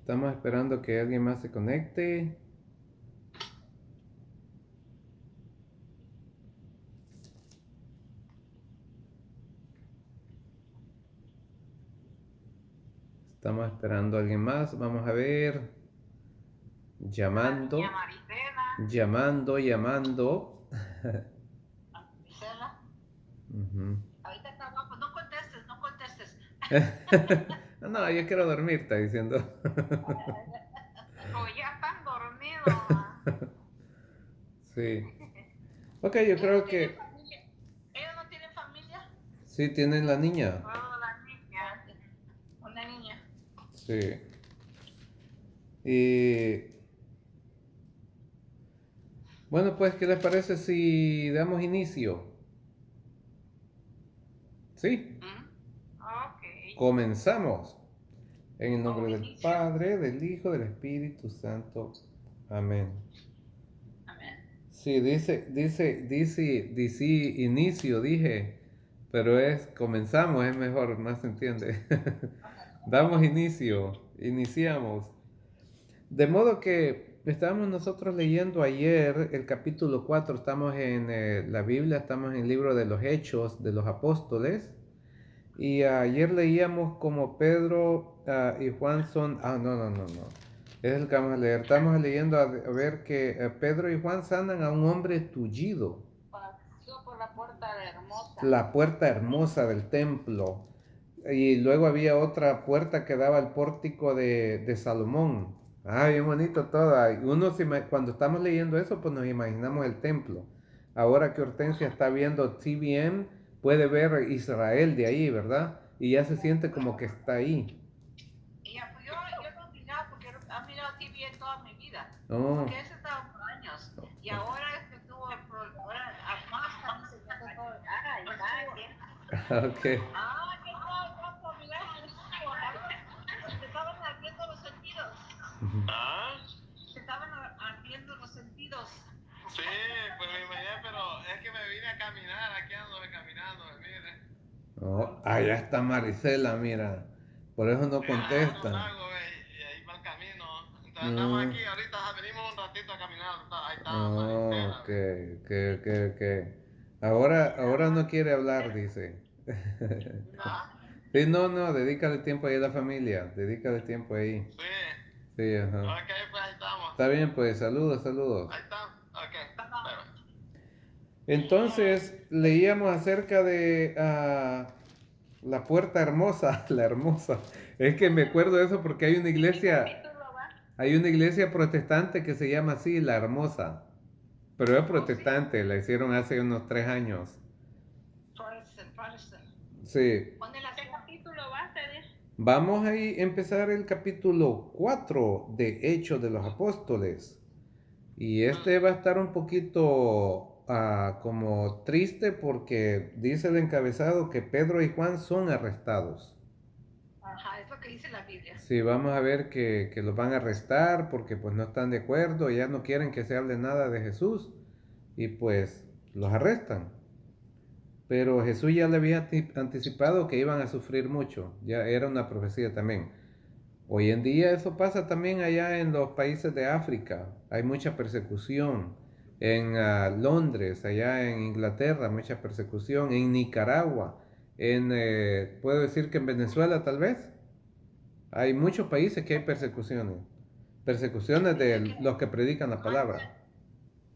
Estamos esperando que alguien más se conecte. Estamos esperando a alguien más. Vamos a ver. Llamando. Llamando. Maricela, Ujú. ahorita está abajo. No contestes, no contestes. No, yo quiero dormir, está diciendo. O ya están dormidos. Sí. Ok, yo Ellos no creo tienen que familia. Ellos no tienen familia. sí tienen la niña. Oh, la niña. Una niña. Sí. Y bueno, pues, ¿qué les parece si damos inicio? ¿Sí? Ok. Comenzamos. En el nombre Oh, del inicio. Padre, del Hijo, del Espíritu Santo. Amén. Amén. Sí, dice inicio, dije, pero es comenzamos, es mejor, más se entiende. Damos inicio, iniciamos. De modo que estábamos nosotros leyendo ayer el capítulo 4. Estamos en la Biblia, estamos en el libro de los Hechos de los Apóstoles, y ayer leíamos como Pedro y Juan son... no. Es el que vamos a leer. Estamos leyendo a ver que Pedro y Juan sanan a un hombre tullido. Pasó por la puerta hermosa. La puerta hermosa del templo. Y luego había otra puerta que daba al pórtico de Salomón. Ah, bien bonito todo. Cuando estamos leyendo eso, pues nos imaginamos el templo. Ahora que Hortensia está viendo TVN, puede ver Israel de ahí, ¿verdad? Y ya se siente como que está ahí. Y ya, pues yo no he mirado porque he mirado TV toda mi vida. Oh, Porque ese estaba por años. Y ahora es que tuvo el problema. Ahora más están enseñando todo. Ay, ok. ah, ¿qué tal? ¿Cuánto mirar? Se estaban ardiendo los sentidos. ¿Ah? Se estaban ardiendo los sentidos. Sí, pues me imaginé, pero es que me vine a caminar, aquí ando caminando, mire. Oh, allá está Marisela, mira. Por eso no Sí, contesta. y ahí va el camino. Entonces estamos Mm. aquí, ahorita venimos un ratito a caminar. Ahí está Oh, Maricela. ok. Ahora no quiere hablar, dice. ¿Ah? Sí, no, dedícale tiempo ahí a la familia, dedícale tiempo ahí. Sí. Sí, ajá. Ok, pues ahí estamos. Está bien, pues, saludos. Ahí está. Ok. Bye. Entonces, leíamos acerca de la puerta hermosa, la hermosa. Es que me acuerdo de eso porque hay una iglesia protestante que se llama así, la hermosa. Pero es protestante, la hicieron hace unos 3 años. Protestant. Sí. ¿Qué capítulo va a ser? Vamos a empezar el capítulo 4 de Hechos de los Apóstoles. Y este va a estar un poquito como triste porque dice el encabezado que Pedro y Juan son arrestados. Ajá, es lo que dice la Biblia. Sí, vamos a ver que los van a arrestar porque pues no están de acuerdo, ya no quieren que se hable nada de Jesús y pues los arrestan. Pero Jesús ya le había anticipado que iban a sufrir mucho, ya era una profecía también. Hoy en día eso pasa también allá en los países de África, hay mucha persecución. En Londres, allá en Inglaterra, mucha persecución. En Nicaragua, puedo decir que en Venezuela tal vez, hay muchos países que hay persecuciones. Persecuciones de los que predican la palabra.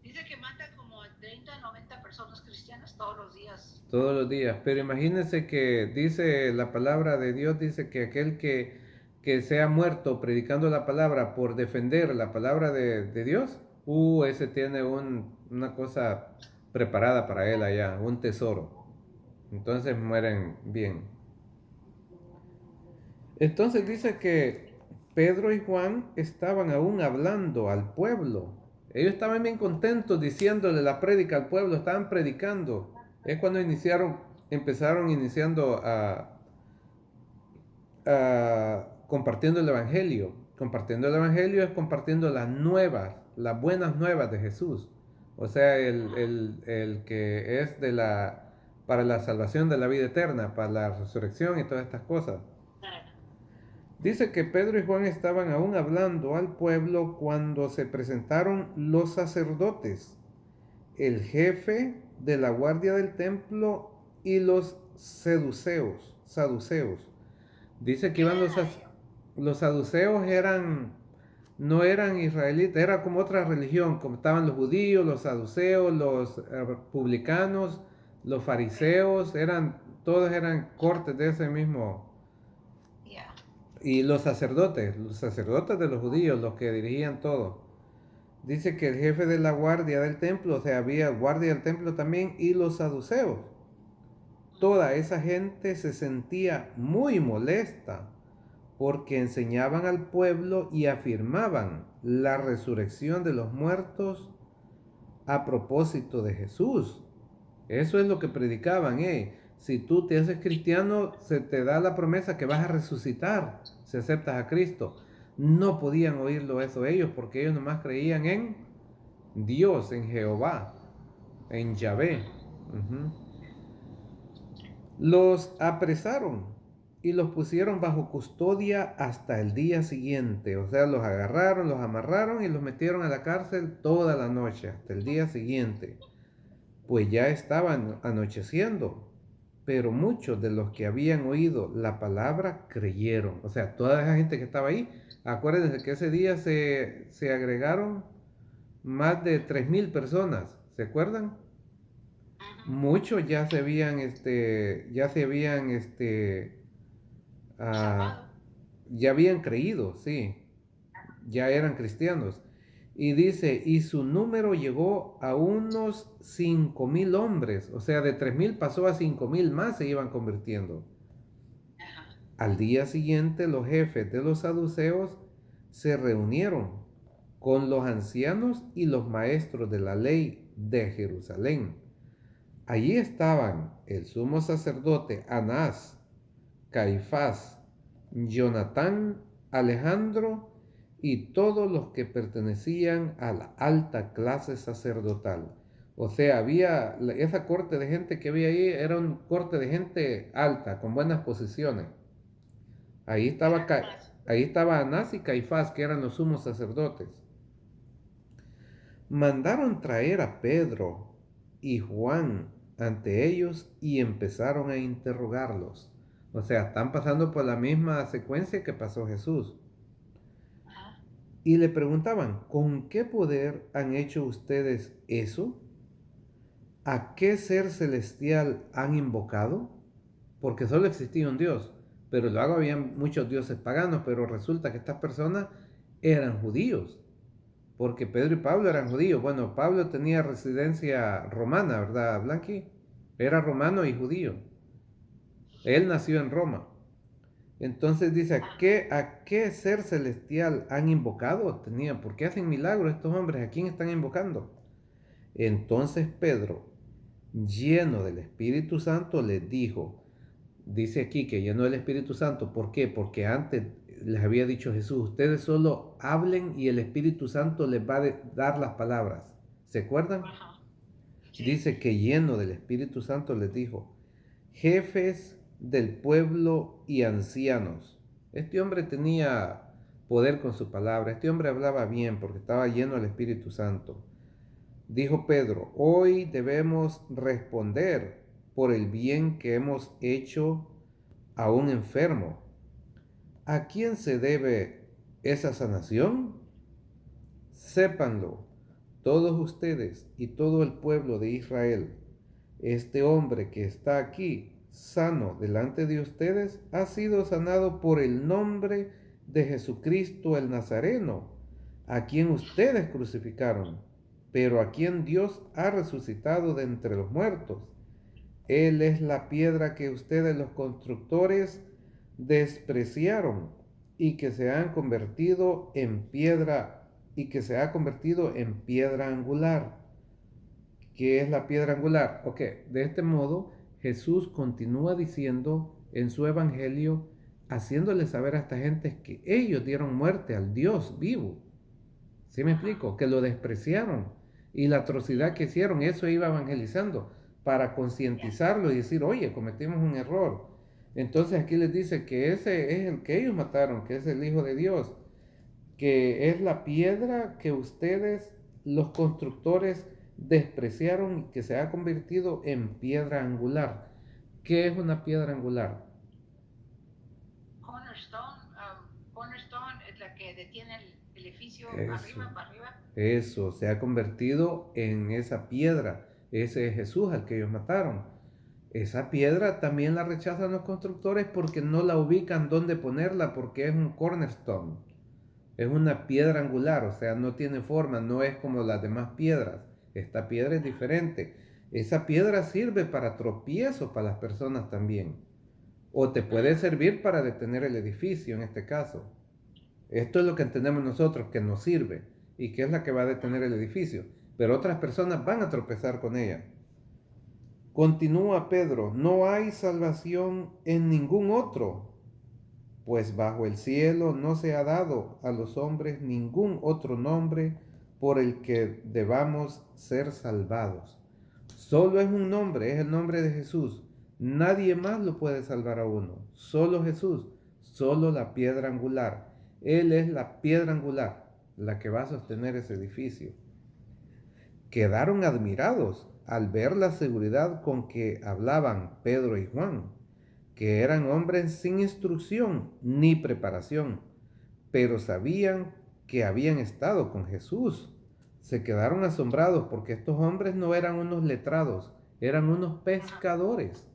Dice que matan como 30 a 90 personas cristianas todos los días. Todos los días. Pero imagínense que dice la palabra de Dios, dice que aquel que sea muerto predicando la palabra por defender la palabra de Dios, ese tiene una cosa preparada para él allá, un tesoro. Entonces mueren bien. Entonces dice que Pedro y Juan estaban aún hablando al pueblo. Ellos estaban bien contentos diciéndole la prédica al pueblo, estaban predicando. Es cuando empezaron iniciando compartiendo el Evangelio. Compartiendo el Evangelio es compartiendo las nuevas, las buenas nuevas de Jesús. O sea, el que es para la salvación de la vida eterna, para la resurrección y todas estas cosas. Dice que Pedro y Juan estaban aún hablando al pueblo cuando se presentaron los sacerdotes, el jefe de la guardia del templo y los saduceos. Dice que iban los saduceos no eran israelitas, era como otra religión, como estaban los judíos, los saduceos, los publicanos, los fariseos, todos eran cortes de ese mismo. Y los sacerdotes de los judíos, los que dirigían todo. Dice que el jefe de la guardia del templo, o sea, había guardia del templo también, y los saduceos. Toda esa gente se sentía muy molesta porque enseñaban al pueblo y afirmaban la resurrección de los muertos a propósito de Jesús. Eso es lo que predicaban. Si tú te haces cristiano, se te da la promesa que vas a resucitar si aceptas a Cristo. No podían oírlo eso ellos porque ellos nomás creían en Dios, en Jehová, en Yahvé. Los apresaron y los pusieron bajo custodia hasta el día siguiente. O sea, los agarraron, los amarraron y los metieron a la cárcel toda la noche, hasta el día siguiente. Pues ya estaban anocheciendo, pero muchos de los que habían oído la palabra creyeron. O sea, toda esa gente que estaba ahí, acuérdense que ese día se agregaron más de 3,000 personas, ¿se acuerdan? Muchos ya se habían, ya habían creído, sí, ya eran cristianos. Y dice, y su número llegó a unos 5,000 hombres, o sea, de 3,000 pasó a 5,000 más se iban convirtiendo. Al día siguiente los jefes de los saduceos se reunieron con los ancianos y los maestros de la ley de Jerusalén. Allí estaban el sumo sacerdote Anás, Caifás, Jonatán, Alejandro y todos los que pertenecían a la alta clase sacerdotal. O sea, esa corte de gente que había ahí, era un corte de gente alta, con buenas posiciones. Ahí estaba Anás y Caifás, que eran los sumos sacerdotes. Mandaron traer a Pedro y Juan ante ellos y empezaron a interrogarlos. O sea, están pasando por la misma secuencia que pasó Jesús. Y le preguntaban, ¿con qué poder han hecho ustedes eso? ¿A qué ser celestial han invocado? Porque solo existía un Dios, pero luego había muchos dioses paganos, pero resulta que estas personas eran judíos, porque Pedro y Pablo eran judíos. Bueno, Pablo tenía residencia romana, ¿verdad, Blanqui? Era romano y judío. Él nació en Roma. Entonces dice, ¿a qué ser celestial han invocado? ¿Por qué hacen milagros estos hombres? ¿A quién están invocando? Entonces Pedro, lleno del Espíritu Santo, les dijo, dice aquí que lleno del Espíritu Santo, ¿por qué? Porque antes les había dicho Jesús, ustedes solo hablen y el Espíritu Santo les va a dar las palabras. ¿Se acuerdan? Sí. Dice que lleno del Espíritu Santo les dijo, jefes del pueblo y ancianos. Este hombre tenía poder con su palabra, este hombre hablaba bien porque estaba lleno del Espíritu Santo. Dijo Pedro, hoy debemos responder por el bien que hemos hecho a un enfermo. ¿A quién se debe esa sanación? Sépanlo, todos ustedes y todo el pueblo de Israel. Este hombre que está aquí, sano delante de ustedes, ha sido sanado por el nombre de Jesucristo el Nazareno, a quien ustedes crucificaron, pero a quien Dios ha resucitado de entre los muertos. Él es la piedra que ustedes los constructores despreciaron y que se ha convertido en piedra angular. ¿Qué es la piedra angular? Ok, de este modo Jesús continúa diciendo en su evangelio, haciéndole saber a esta gente que ellos dieron muerte al Dios vivo. ¿Sí me explico? Que lo despreciaron y la atrocidad que hicieron, eso iba evangelizando para concientizarlo y decir, oye, cometimos un error. Entonces aquí les dice que ese es el que ellos mataron, que es el Hijo de Dios, que es la piedra que ustedes, los constructores, despreciaron y que se ha convertido en piedra angular. ¿Qué es una piedra angular? Cornerstone es la que detiene el edificio Eso, arriba para arriba. eso, se ha convertido en esa piedra. Ese es Jesús al que ellos mataron. Esa piedra también la rechazan los constructores porque no la ubican dónde ponerla, porque es un cornerstone. Es una piedra angular, o sea, no tiene forma, no es como las demás piedras. Esta piedra es diferente. Esa piedra sirve para tropiezo para las personas también. O te puede servir para detener el edificio en este caso. Esto es lo que entendemos nosotros, que nos sirve y que es la que va a detener el edificio. Pero otras personas van a tropezar con ella. Continúa Pedro, no hay salvación en ningún otro, pues bajo el cielo no se ha dado a los hombres ningún otro nombre por el que debamos ser salvados. Solo es un nombre, es el nombre de Jesús. Nadie más lo puede salvar a uno. Solo Jesús, solo la piedra angular. Él es la piedra angular, la que va a sostener ese edificio. Quedaron admirados al ver la seguridad con que hablaban Pedro y Juan, que eran hombres sin instrucción ni preparación, pero sabían que habían estado con Jesús. Se quedaron asombrados porque estos hombres no eran unos letrados, eran unos pescadores.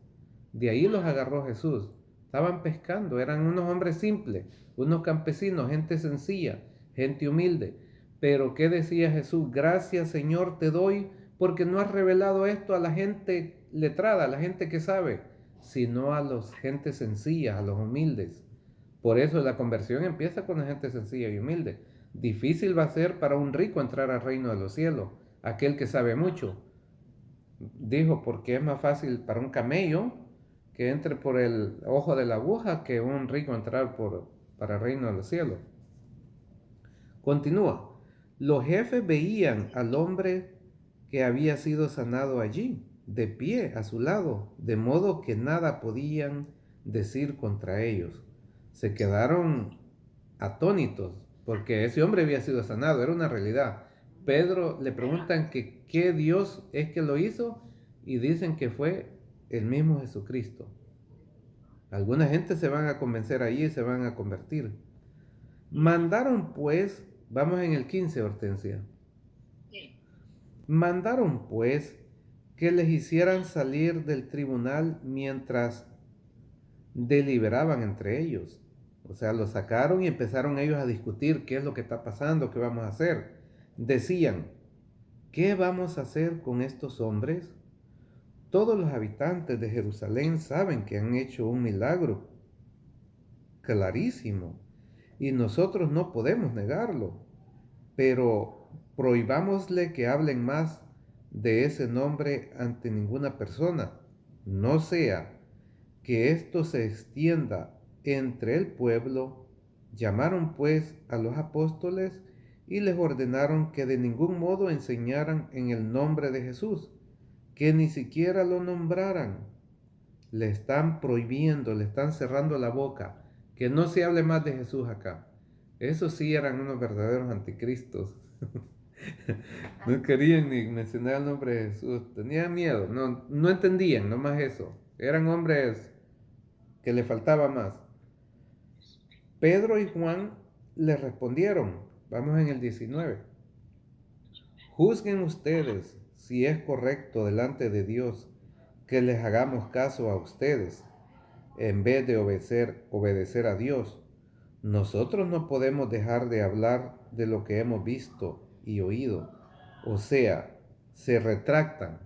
De ahí los agarró Jesús. Estaban pescando, eran unos hombres simples, unos campesinos, gente sencilla, gente humilde. Pero ¿qué decía Jesús? Gracias, Señor, te doy porque no has revelado esto a la gente letrada, a la gente que sabe, sino a los gente sencilla, a los humildes. Por eso la conversión empieza con la gente sencilla y humilde. Difícil va a ser para un rico entrar al reino de los cielos, aquel que sabe mucho. Dijo, porque es más fácil para un camello que entre por el ojo de la aguja que un rico entrar para el reino de los cielos. Continúa. Los jefes veían al hombre que había sido sanado allí, de pie a su lado, de modo que nada podían decir contra ellos. Se quedaron atónitos, porque ese hombre había sido sanado, era una realidad. Pedro le preguntan que qué Dios es que lo hizo y dicen que fue el mismo Jesucristo. Alguna gente se van a convencer ahí y se van a convertir. Mandaron pues, vamos en el 15, Hortensia. Sí. Mandaron pues que les hicieran salir del tribunal mientras deliberaban entre ellos. O sea, los sacaron y empezaron ellos a discutir qué es lo que está pasando, qué vamos a hacer. Decían, ¿qué vamos a hacer con estos hombres? Todos los habitantes de Jerusalén saben que han hecho un milagro clarísimo y nosotros no podemos negarlo, pero prohibámosle que hablen más de ese nombre ante ninguna persona, no sea que esto se extienda entre el pueblo. Llamaron pues a los apóstoles y les ordenaron que de ningún modo enseñaran en el nombre de Jesús, que ni siquiera lo nombraran. Le están prohibiendo, le están cerrando la boca, que no se hable más de Jesús acá. Esos sí eran unos verdaderos anticristos. No querían ni mencionar el nombre de Jesús, tenían miedo, no entendían, nomás eso. Eran hombres que le faltaba más. Pedro y Juan le respondieron, vamos en el 19, juzguen ustedes si es correcto delante de Dios que les hagamos caso a ustedes en vez de obedecer a Dios. Nosotros no podemos dejar de hablar de lo que hemos visto y oído. O sea, se retractan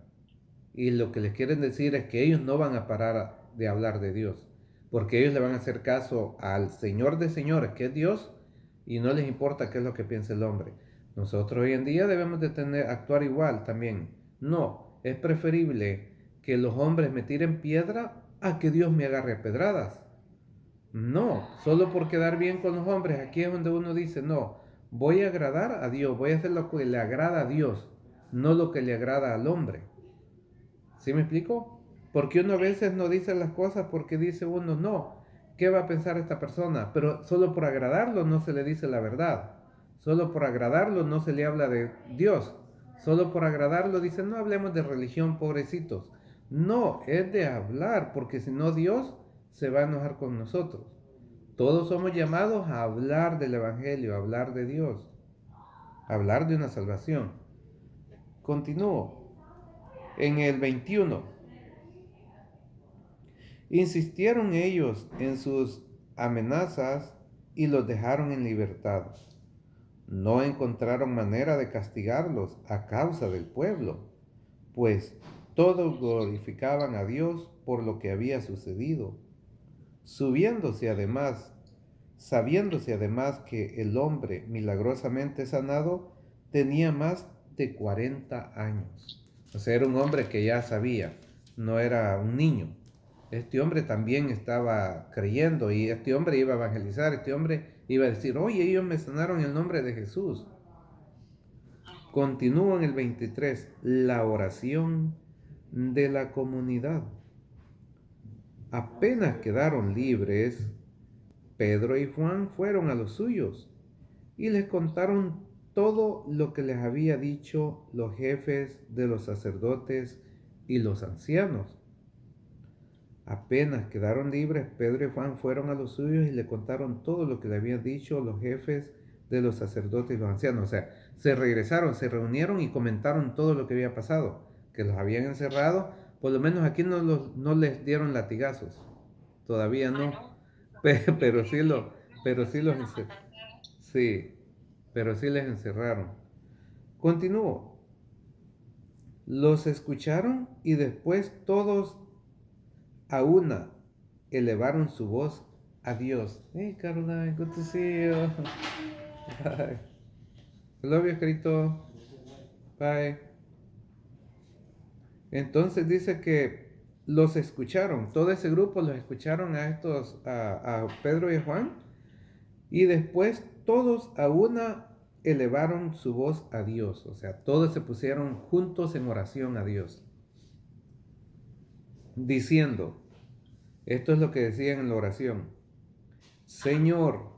y lo que les quieren decir es que ellos no van a parar de hablar de Dios, porque ellos le van a hacer caso al Señor de señores, que es Dios, y no les importa qué es lo que piense el hombre. Nosotros hoy en día debemos de actuar igual también. No, es preferible que los hombres me tiren piedra a que Dios me agarre a pedradas. No, solo por quedar bien con los hombres, aquí es donde uno dice, no, voy a agradar a Dios, voy a hacer lo que le agrada a Dios, no lo que le agrada al hombre. ¿Sí me explico? Porque uno a veces no dice las cosas porque dice uno, no, ¿qué va a pensar esta persona? Pero solo por agradarlo no se le dice la verdad. Solo por agradarlo no se le habla de Dios. Solo por agradarlo dice, no hablemos de religión, pobrecitos. No, es de hablar, porque si no Dios se va a enojar con nosotros. Todos somos llamados a hablar del Evangelio, a hablar de Dios, a hablar de una salvación. Continúo. En el 21. Insistieron ellos en sus amenazas y los dejaron en libertad. No encontraron manera de castigarlos a causa del pueblo, pues todos glorificaban a Dios por lo que había sucedido, sabiéndose además que el hombre milagrosamente sanado tenía más de 40 años. O sea, era un hombre que ya sabía, no era un niño. Este hombre también estaba creyendo y este hombre iba a evangelizar, este hombre iba a decir, oye, ellos me sanaron en el nombre de Jesús. Continúa en el 23, la oración de la comunidad. Apenas quedaron libres, Pedro y Juan fueron a los suyos y les contaron todo lo que les había dicho los jefes de los sacerdotes y los ancianos. Apenas quedaron libres, Pedro y Juan fueron a los suyos y le contaron todo lo que le habían dicho los jefes de los sacerdotes y los ancianos. O sea, se regresaron, se reunieron y comentaron todo lo que había pasado, que los habían encerrado. Por lo menos aquí no les dieron latigazos, todavía no, pero sí los encerraron. Sí, pero sí les encerraron. Continúo. Los escucharon y después todos a una elevaron su voz a Dios. Hey Caroline, good to see you. Bye. I love you, Carito. Bye. Entonces dice que los escucharon, todo ese grupo los escucharon a Pedro y a Juan, y después todos a una elevaron su voz a Dios. O sea, todos se pusieron juntos en oración a Dios, diciendo, esto es lo que decían en la oración: Señor,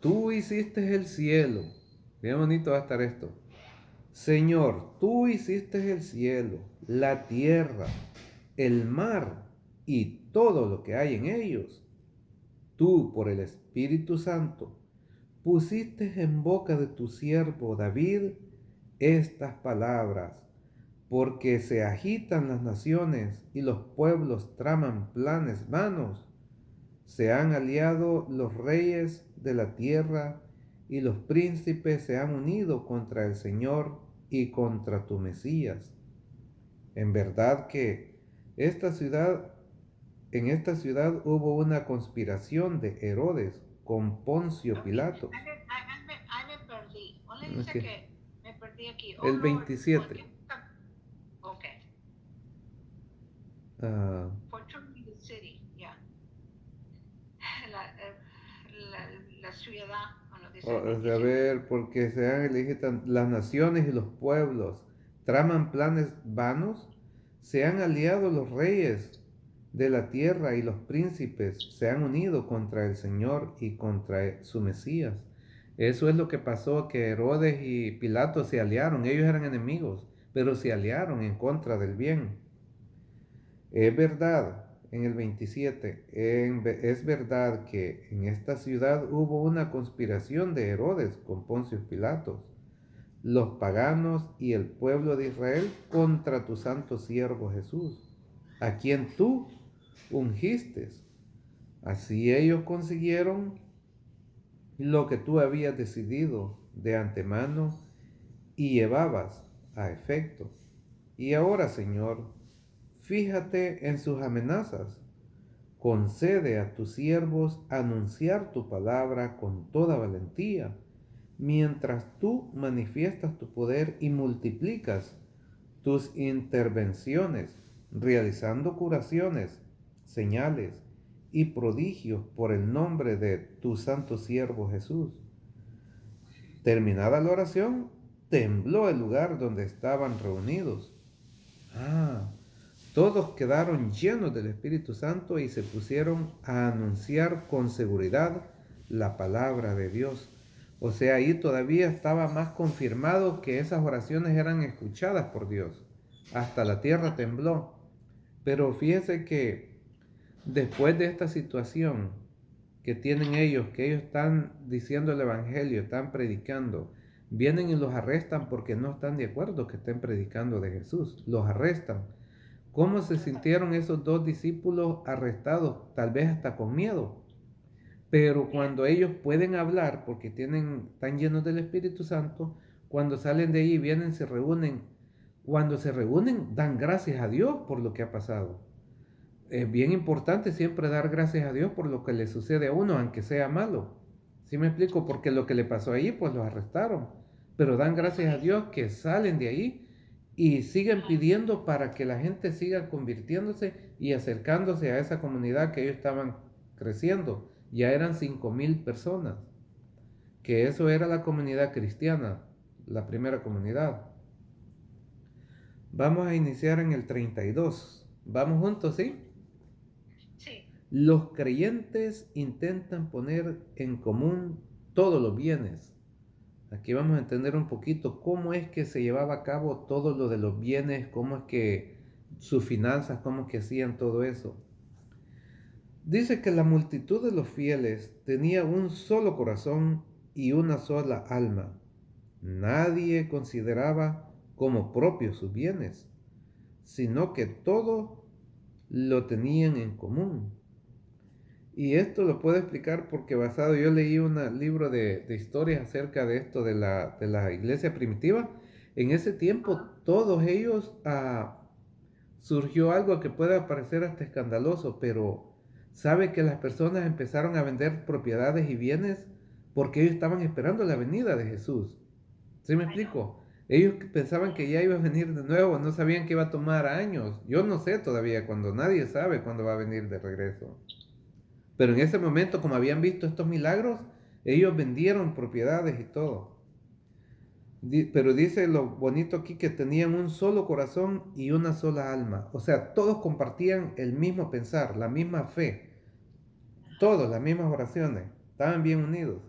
tú hiciste el cielo. Bien bonito va a estar esto. Señor, tú hiciste el cielo, la tierra, el mar y todo lo que hay en ellos. Tú, por el Espíritu Santo, pusiste en boca de tu siervo David estas palabras, porque se agitan las naciones y los pueblos traman planes vanos. Se han aliado los reyes de la tierra y los príncipes se han unido contra el Señor y contra tu Mesías. En verdad que en esta ciudad hubo una conspiración de Herodes con Poncio Pilato. Me perdí. ¿Cuál le dice que me perdí aquí? El 27. Ok. Fortune City, ya. La ciudad. A ver, porque se han elegido las naciones y los pueblos, traman planes vanos, se han aliado los reyes de la tierra y los príncipes se han unido contra el Señor y contra su Mesías. Eso es lo que pasó, que Herodes y Pilato se aliaron. Ellos eran enemigos, pero se aliaron en contra del bien. Es verdad, en el 27, es verdad que en esta ciudad hubo una conspiración de Herodes con Poncio Pilato, los paganos y el pueblo de Israel contra tu santo siervo Jesús, a quien tú ungiste. Así ellos consiguieron lo que tú habías decidido de antemano y llevabas a efecto. Y ahora, Señor, fíjate en sus amenazas. Concede a tus siervos anunciar tu palabra con toda valentía, mientras tú manifiestas tu poder y multiplicas tus intervenciones, realizando curaciones, señales y prodigios por el nombre de tu santo siervo Jesús. Terminada la oración, tembló el lugar donde estaban reunidos. Todos quedaron llenos del Espíritu Santo y se pusieron a anunciar con seguridad la palabra de Dios. O sea, ahí todavía estaba más confirmado que esas oraciones eran escuchadas por Dios. Hasta la tierra tembló. Pero fíjese que después de esta situación que tienen ellos, que ellos están diciendo el Evangelio, están predicando, vienen y los arrestan porque no están de acuerdo que estén predicando de Jesús. Los arrestan. ¿Cómo se sintieron esos dos discípulos arrestados? Tal vez hasta con miedo. Pero cuando ellos pueden hablar, porque están llenos del Espíritu Santo, cuando salen de ahí, vienen, se reúnen. Cuando se reúnen, dan gracias a Dios por lo que ha pasado. Es bien importante siempre dar gracias a Dios por lo que le sucede a uno, aunque sea malo. ¿Sí me explico? Porque lo que le pasó ahí, pues los arrestaron. Pero dan gracias a Dios que salen de ahí y siguen pidiendo para que la gente siga convirtiéndose y acercándose a esa comunidad que ellos estaban creciendo. Ya eran 5,000 personas, que eso era la comunidad cristiana, la primera comunidad. Vamos a iniciar en el 32. ¿Vamos juntos, sí? Sí. Los creyentes intentan poner en común todos los bienes. Aquí vamos a entender un poquito cómo es que se llevaba a cabo todo lo de los bienes, cómo es que sus finanzas, cómo es que hacían todo eso. Dice que la multitud de los fieles tenía un solo corazón y una sola alma. Nadie consideraba como propios sus bienes, sino que todo lo tenían en común. Y esto lo puedo explicar porque yo leí un libro de historias acerca de esto de la iglesia primitiva. En ese tiempo todos ellos surgió algo que puede parecer hasta escandaloso, pero sabe que las personas empezaron a vender propiedades y bienes porque ellos estaban esperando la venida de Jesús. ¿Sí me explico? Ellos pensaban que ya iba a venir de nuevo, no sabían que iba a tomar años. Yo no sé todavía, cuando nadie sabe cuándo va a venir de regreso. Pero en ese momento, como habían visto estos milagros, ellos vendieron propiedades y todo. Pero dice lo bonito aquí que tenían un solo corazón y una sola alma. O sea, todos compartían el mismo pensar, la misma fe. Todos, las mismas oraciones. Estaban bien unidos.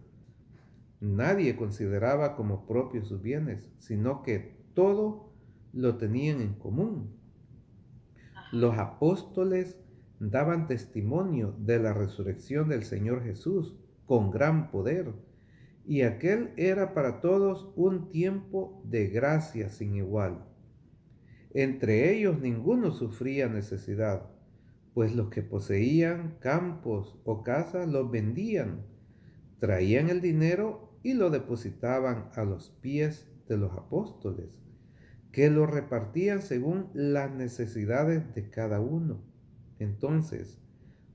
Nadie consideraba como propios sus bienes, sino que todo lo tenían en común. Los apóstoles daban testimonio de la resurrección del Señor Jesús con gran poder, y aquel era para todos un tiempo de gracia sin igual. Entre ellos ninguno sufría necesidad, pues los que poseían campos o casas los vendían, traían el dinero y lo depositaban a los pies de los apóstoles, que lo repartían según las necesidades de cada uno. Entonces,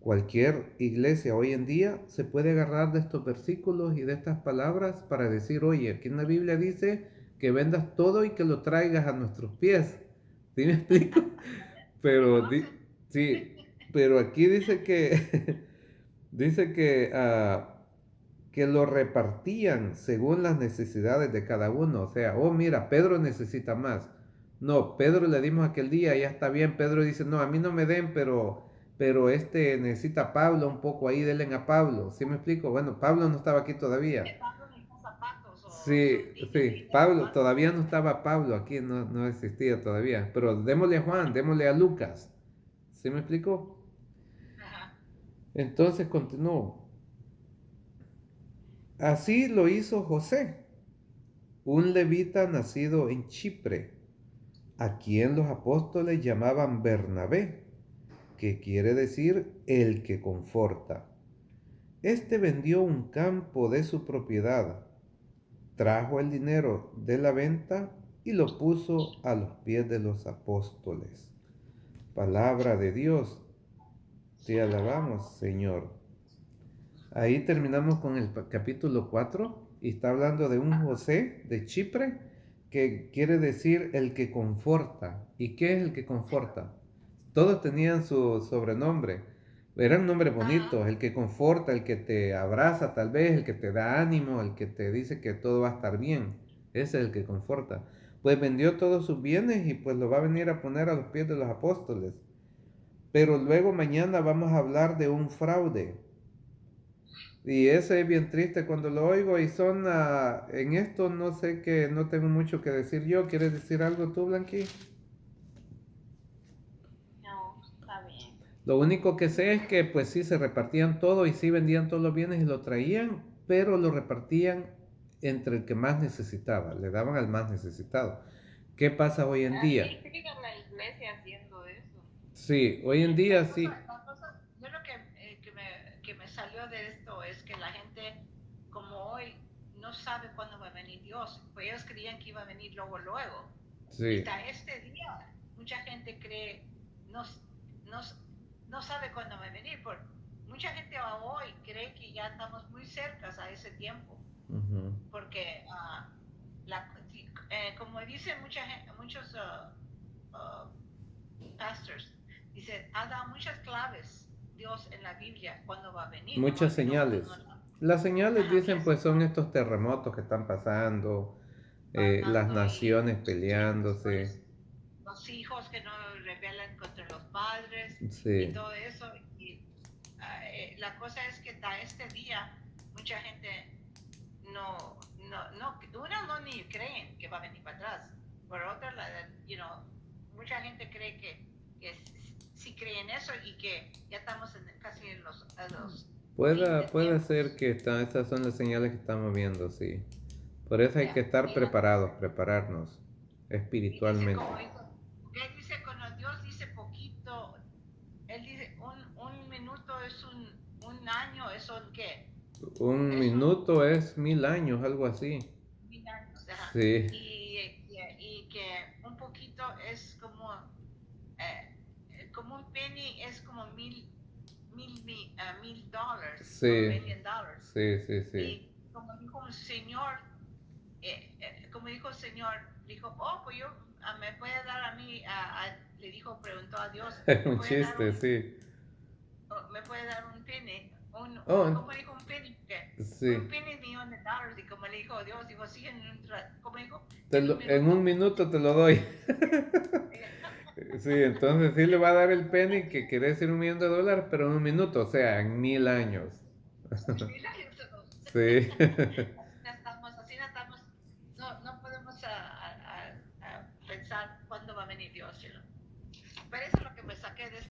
cualquier iglesia hoy en día se puede agarrar de estos versículos y de estas palabras para decir, oye, aquí en la Biblia dice que vendas todo y que lo traigas a nuestros pies. ¿Sí me explico? Pero, sí, pero aquí dice que, dice que lo repartían según las necesidades de cada uno. O sea, oh mira, Pedro necesita más. No, Pedro le dimos aquel día, ya está bien. Pedro dice, no, a mí no me den, pero este necesita a Pablo un poco ahí, denle a Pablo. ¿Sí me explico? Bueno, Pablo no estaba aquí todavía. Sí, sí, Pablo, todavía no estaba Pablo aquí, no existía todavía. Pero démosle a Juan, démosle a Lucas. ¿Sí me explico? Entonces continuó. Así lo hizo José, un levita nacido en Chipre, a quien los apóstoles llamaban Bernabé, que quiere decir el que conforta. Este vendió un campo de su propiedad, trajo el dinero de la venta y lo puso a los pies de los apóstoles. Palabra de Dios, te alabamos, Señor. Ahí terminamos con el capítulo 4 y está hablando de un José de Chipre que quiere decir el que conforta. ¿Y qué es el que conforta? Todos tenían su sobrenombre. Eran nombres bonitos, el que conforta, el que te abraza tal vez, el que te da ánimo, el que te dice que todo va a estar bien. Ese es el que conforta. pues vendió todos sus bienes y pues lo va a venir a poner a los pies de los apóstoles. Pero luego mañana vamos a hablar de un fraude. Y ese es bien triste cuando lo oigo y en esto no sé que no tengo mucho que decir yo. ¿Quieres decir algo tú, Blanqui? No, está bien. Lo único que sé es que pues sí se repartían todo y sí vendían todos los bienes y lo traían, pero lo repartían entre el que más necesitaba, le daban al más necesitado. ¿Qué pasa hoy en día? Así sigue la iglesia haciendo eso. Sí, hoy en día sí. Yo lo que me salió de esto es que la gente, como hoy, no sabe cuándo va a venir Dios. Pues ellos creían que iba a venir luego. Sí. Hasta este día, mucha gente cree, no, no, no sabe cuándo va a venir. Mucha gente hoy cree que ya estamos muy cerca a ese tiempo. Uh-huh. Porque, como dicen muchos pastors, dice, ha dado muchas claves Dios en la Biblia cuando va a venir. Muchas señales. Las señales dicen pues son estos terremotos que están pasando, las naciones peleándose. Los hijos que no rebelan contra los padres Sí. y todo eso. Y la cosa es que hasta este día mucha gente uno no ni creen que va a venir para atrás. Por otra, mucha gente cree que sí creen eso y que ya estamos casi en los Puede ser que estas son las señales que estamos viendo, sí. Por eso hay que estar preparados, prepararnos espiritualmente. Él dice, cuando Dios dice poquito, él dice un minuto es un año, ¿es un qué? Un minuto es 1000 años, algo así. 1000 años, ajá. Sí. Y que un poquito es como un penny es como $1,000. Sí. $1 million. Sí. Y como dijo el Señor, dijo, pues me puede dar a mí, preguntó a Dios. Es un chiste, sí. Me puede dar un penny. ¿Cómo dijo un penny? Sí. Un penny $1 million. Y como le dijo Dios, dijo, sí, ¿cómo dijo? En un minuto te lo doy. Sí, entonces sí le va a dar el penny que quiere decir $1 millón, pero en un minuto, o sea, en 1000 años. Sí. Así no estamos, no podemos pensar cuándo va a venir Dios. Pero eso es lo que me saqué de